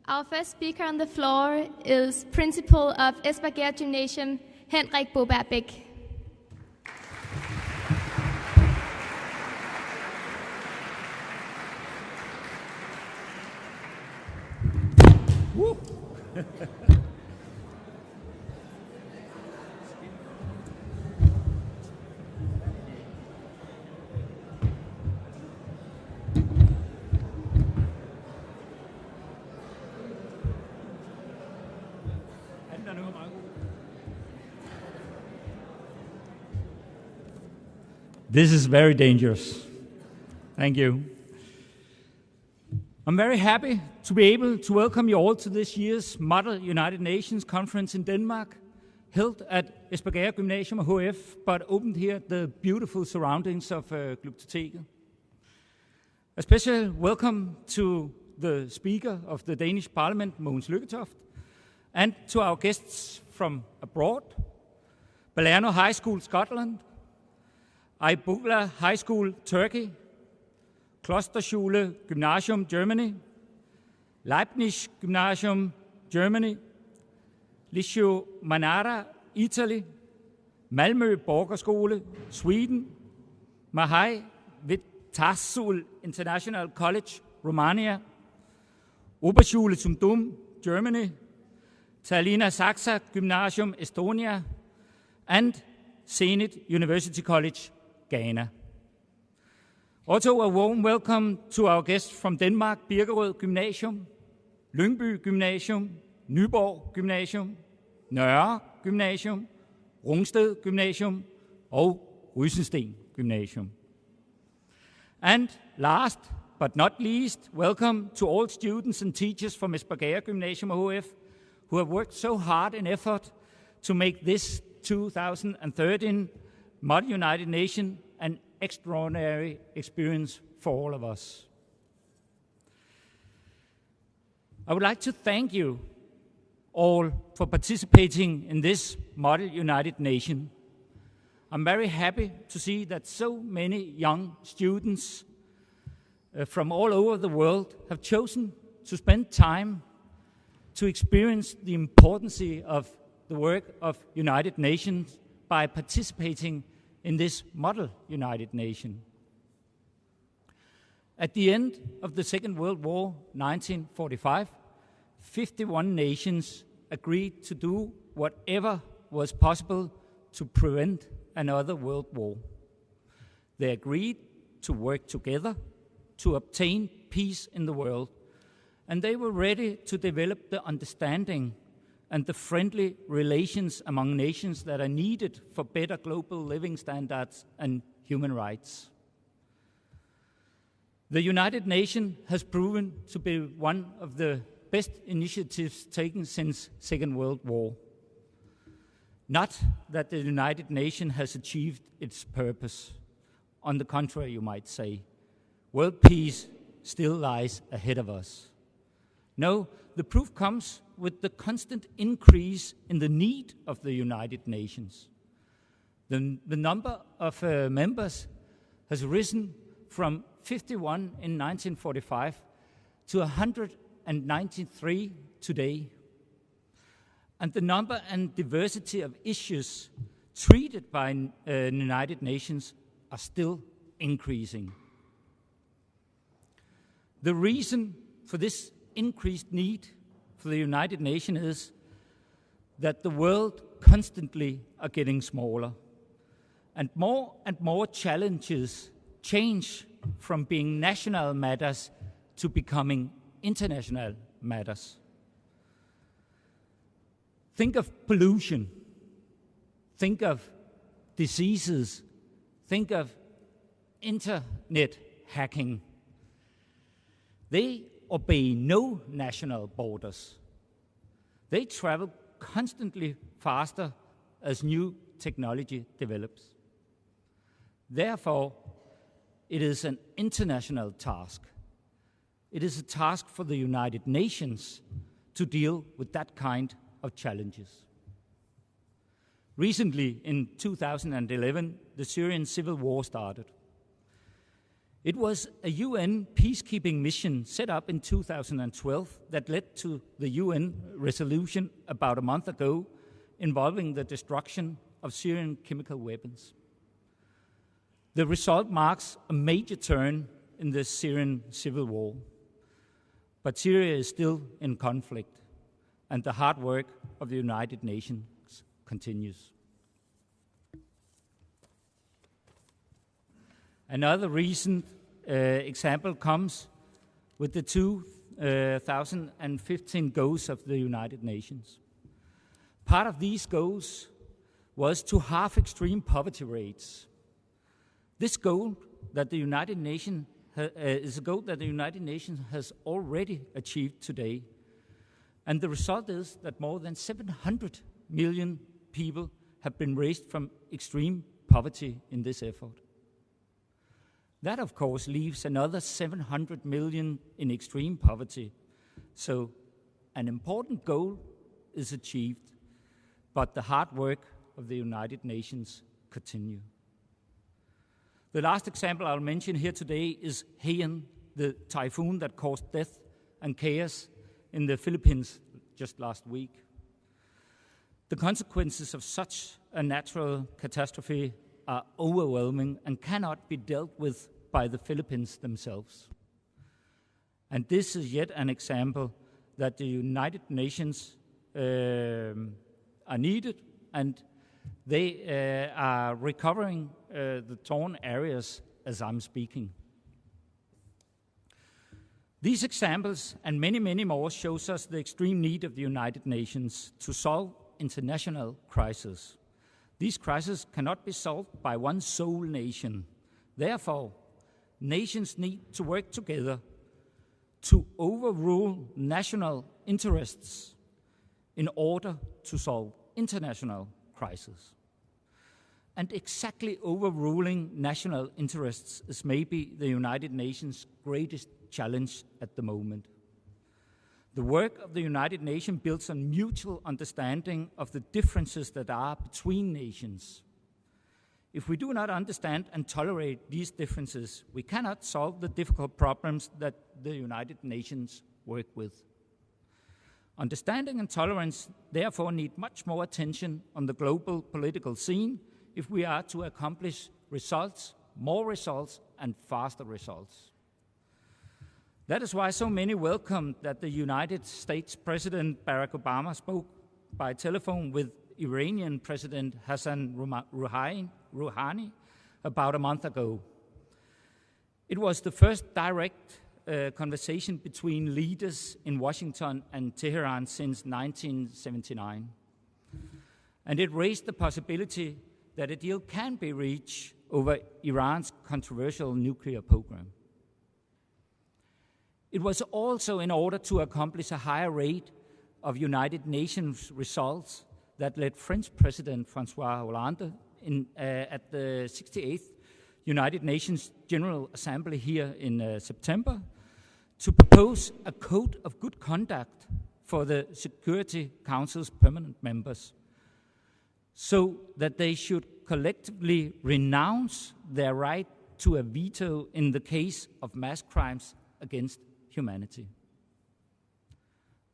Our first speaker on the floor is Principal of Espergærde Gymnasium, Henrik Boberg. This is very dangerous. Thank you. I'm very happy to be able to welcome you all to this year's Model United Nations Conference in Denmark, held at Espergærde Gymnasium HF, but opened here at the beautiful surroundings of Glyptoteket. A special welcome to the Speaker of the Danish Parliament, Mogens Lykketoft, and to our guests from abroad, Balerno High School, Scotland, Boberg High School, Turkey, Klosterschule Gymnasium, Germany, Leibniz Gymnasium, Germany, Liceo Manara, Italy, Malmö Borgerskole, Sweden, Mahai Vitasul International College, Romania, Oberschule zum Dom, Germany, Tallinna Saksa Gymnasium, Estonia, and Zenit University College, Ghana. Also a warm welcome to our guests from Denmark, Birkerød Gymnasium, Lyngby Gymnasium, Nyborg Gymnasium, Nørre Gymnasium, Rungsted Gymnasium og Rysensten Gymnasium. And last but not least, welcome to all students and teachers from Espergærde Gymnasium HF who have worked so hard in effort to make this 2013 Model United Nations an extraordinary experience for all of us. I would like to thank you all for participating in this Model United Nation. I'm very happy to see that so many young students from all over the world have chosen to spend time to experience the importance of the work of United Nations by participating in this Model United Nation. At the end of the Second World War, 1945, 51 nations agreed to do whatever was possible to prevent another world war. They agreed to work together to obtain peace in the world, and they were ready to develop the understanding and the friendly relations among nations that are needed for better global living standards and human rights. The United Nations has proven to be one of the best initiatives taken since Second World War. Not that the United Nations has achieved its purpose. On the contrary, you might say. World peace still lies ahead of us. No, the proof comes with the constant increase in the need of the United Nations. The number of members has risen from 51 in 1945 to 193 today. And the number and diversity of issues treated by the United Nations are still increasing. The reason for this increased need for the United Nations is that the world constantly are getting smaller, and more challenges change from being national matters to becoming international matters. Think of pollution, think of diseases, think of internet hacking. They obey no national borders. They travel constantly faster as new technology develops. Therefore, it is an international task. It is a task for the United Nations to deal with that kind of challenges. Recently, in 2011, the Syrian civil war started. It was a UN peacekeeping mission set up in 2012 that led to the UN resolution about a month ago involving the destruction of Syrian chemical weapons. The result marks a major turn in the Syrian civil war. But Syria is still in conflict, and the hard work of the United Nations continues. Another recent example comes with the 2015 goals of the United Nations. Part of these goals was to halve extreme poverty rates. This goal that the United Nations is a goal that the United Nations has already achieved today. And the result is that more than 700 million people have been raised from extreme poverty in this effort. That, of course, leaves another 700 million in extreme poverty. So an important goal is achieved, but the hard work of the United Nations continue. The last example I'll mention here today is Haiyan, the typhoon that caused death and chaos in the Philippines just last week. The consequences of such a natural catastrophe are overwhelming and cannot be dealt with by the Philippines themselves. And this is yet an example that the United Nations are needed, and they are recovering the torn areas as I'm speaking. These examples and many, many more shows us the extreme need of the United Nations to solve international crises. These crises cannot be solved by one sole nation. Therefore, nations need to work together to overrule national interests in order to solve international crises. And exactly overruling national interests is maybe the United Nations' greatest challenge at the moment. The work of the United Nations builds on mutual understanding of the differences that are between nations. If we do not understand and tolerate these differences, we cannot solve the difficult problems that the United Nations work with. Understanding and tolerance therefore need much more attention on the global political scene if we are to accomplish results, more results, and faster results. That is why so many welcomed that the United States President Barack Obama spoke by telephone with Iranian President Hassan Rouhani about a month ago. It was the first direct conversation between leaders in Washington and Tehran since 1979. And it raised the possibility that a deal can be reached over Iran's controversial nuclear program. It was also in order to accomplish a higher rate of United Nations results that led French President François Hollande at the 68th United Nations General Assembly here in September to propose a code of good conduct for the Security Council's permanent members so that they should collectively renounce their right to a veto in the case of mass crimes against humanity.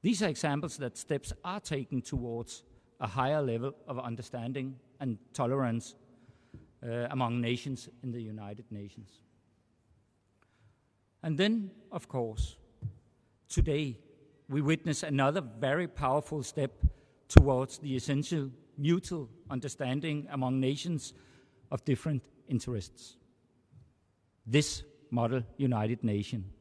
These are examples that steps are taken towards a higher level of understanding and tolerance among nations in the United Nations. And then, of course, today we witness another very powerful step towards the essential mutual understanding among nations of different interests. This model United Nation.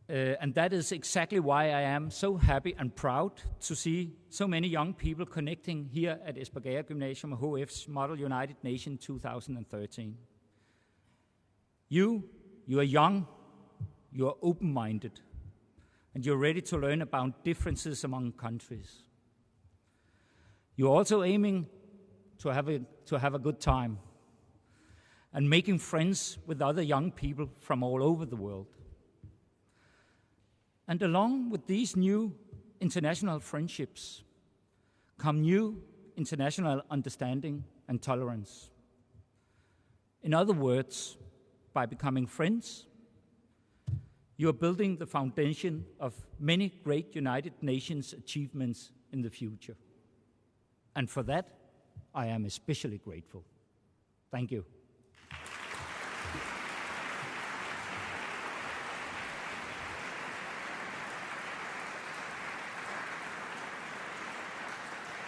And that is exactly why I am so happy and proud to see so many young people connecting here at Espergærde Gymnasium HF's Model United Nation 2013. You are young, you are open-minded, and you're ready to learn about differences among countries. You're also aiming to have a good time and making friends with other young people from all over the world. And along with these new international friendships come new international understanding and tolerance. In other words, by becoming friends, you are building the foundation of many great United Nations achievements in the future. And for that, I am especially grateful. Thank you.